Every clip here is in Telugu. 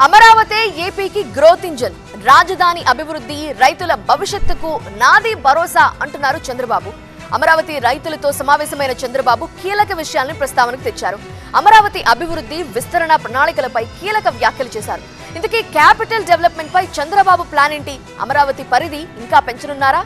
అమరావతి ఏపీకి గ్రోత్ ఇంజన్, రాజధాని అభివృద్ధి, రైతుల భవిష్యత్తుకు నాది భరోసా అంటున్నారు చంద్రబాబు. అమరావతి రైతులతో సమావేశమైన చంద్రబాబు కీలక విషయాలను ప్రస్తావనకు తెచ్చారు. అమరావతి అభివృద్ధి, విస్తరణ ప్రణాళికలపై కీలక వ్యాఖ్యలు చేశారు. ఇంతకీ క్యాపిటల్ డెవలప్మెంట్ పై చంద్రబాబు ప్లాన్ ఏంటి? అమరావతి పరిధి ఇంకా పెంచనున్నారా?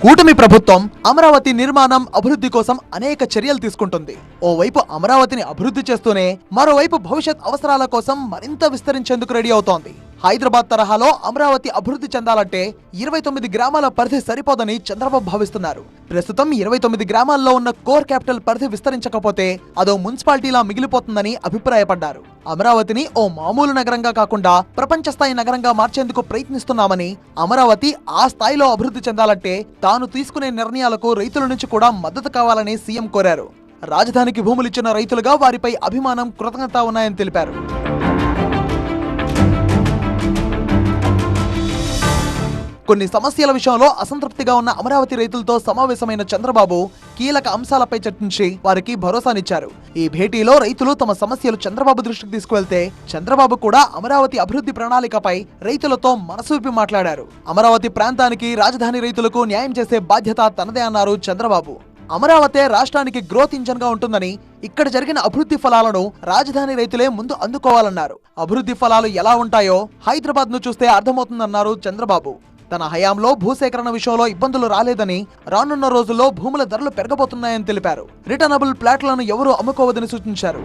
కూటమి ప్రభుత్వం అమరావతి నిర్మాణం, అభివృద్ధి కోసం అనేక చర్యలు తీసుకుంటుంది. ఓవైపు అమరావతిని అభివృద్ధి చేస్తూనే మరోవైపు భవిష్యత్ అవసరాల కోసం మరింత విస్తరించేందుకు రెడీ అవుతోంది. హైదరాబాద్ తరహాలో అమరావతి అభివృద్ధి చెందాలంటే 29 గ్రామాల పరిధి సరిపోదని చంద్రబాబు భావిస్తున్నారు. ప్రస్తుతం 29 గ్రామాల్లో ఉన్న కోర్ క్యాపిటల్ పరిధి విస్తరించకపోతే అదో మున్సిపాలిటీలా మిగిలిపోతుందని అభిప్రాయపడ్డారు. అమరావతిని ఓ మామూలు నగరంగా కాకుండా ప్రపంచ స్థాయి నగరంగా మార్చేందుకు ప్రయత్నిస్తున్నామని, అమరావతి ఆ స్థాయిలో అభివృద్ధి చెందాలంటే తాను తీసుకునే నిర్ణయాలకు రైతుల నుంచి కూడా మద్దతు కావాలని సీఎం కోరారు. రాజధానికి భూములిచ్చిన రైతులుగా వారిపై అభిమానం, కృతజ్ఞత ఉన్నాయని తెలిపారు. కొన్ని సమస్యల విషయంలో అసంతృప్తిగా ఉన్న అమరావతి రైతులతో సమావేశమైన చంద్రబాబు కీలక అంశాలపై చర్చించి వారికి భరోసానిచ్చారు. ఈ భేటీలో రైతులు తమ సమస్యలు చంద్రబాబు దృష్టికి తీసుకువెళ్తే చంద్రబాబు కూడా అమరావతి అభివృద్ధి ప్రణాళికపై రైతులతో మనసు విప్పి మాట్లాడారు. అమరావతి ప్రాంతానికి, రాజధాని రైతులకు న్యాయం చేసే బాధ్యత తనదే అన్నారు చంద్రబాబు. అమరావతి రాష్ట్రానికి గ్రోత్ ఇంజన్ గా ఉంటుందని, ఇక్కడ జరిగిన అభివృద్ధి ఫలాలను రాజధాని రైతులే ముందు అందుకోవాలన్నారు. అభివృద్ధి ఫలాలు ఎలా ఉంటాయో హైదరాబాద్ ను చూస్తే అర్థమవుతుందన్నారు చంద్రబాబు. తన హయాంలో భూసేకరణ విషయంలో ఇబ్బందులు రాలేదని, రానున్న రోజుల్లో భూముల ధరలు పెరగబోతున్నాయని తెలిపారు. రిటర్నబుల్ ప్లాట్లను ఎవరూ అమ్ముకోవద్దని సూచించారు.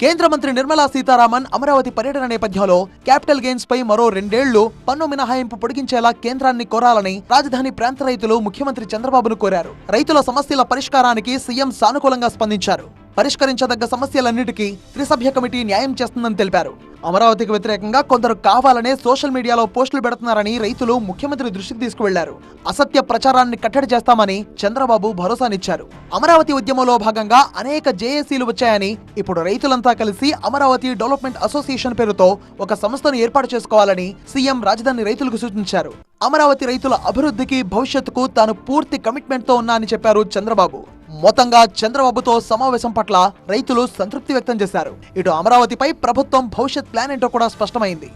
కేంద్ర మంత్రి నిర్మలా సీతారామన్ అమరావతి పర్యటన నేపథ్యంలో క్యాపిటల్ గెయిన్స్ పై మరో 2 ఏళ్లు పన్ను మినహాయింపు పొడిగించేలా కేంద్రాన్ని కోరాలని రాజధాని ప్రాంత రైతులు ముఖ్యమంత్రి చంద్రబాబును కోరారు. రైతుల సమస్యల పరిష్కారానికి సీఎం సానుకూలంగా స్పందించారు. పరిష్కరించదగ్గ సమస్యలన్నిటికీ త్రిసభ్య కమిటీ న్యాయం చేస్తుందని తెలిపారు. అమరావతికి వ్యతిరేకంగా కొందరు కావాలనే సోషల్ మీడియాలో పోస్టులు పెడుతున్నారని రైతులు ముఖ్యమంత్రి దృష్టికి తీసుకువెళ్లారు. అసత్య ప్రచారాన్ని కట్టడి చేస్తామని చంద్రబాబు భరోసానిచ్చారు. అమరావతి ఉద్యమంలో భాగంగా అనేక జేఏసీలు వచ్చాయని, ఇప్పుడు రైతులంతా కలిసి అమరావతి డెవలప్మెంట్ అసోసియేషన్ పేరుతో ఒక సంస్థను ఏర్పాటు చేసుకోవాలని సీఎం రాజధాని రైతులకు సూచించారు. అమరావతి రైతుల అభివృద్ధికి, భవిష్యత్తుకు తాను పూర్తి కమిట్మెంట్ తో ఉన్నా అని చెప్పారు చంద్రబాబు. మొత్తంగా చంద్రబాబుతో సమావేశం పట్ల రైతులు సంతృప్తి వ్యక్తం చేశారు. ఇటు అమరావతిపై ప్రభుత్వం భవిష్యత్ ప్లాన్ ఏంటో కూడా స్పష్టమైంది.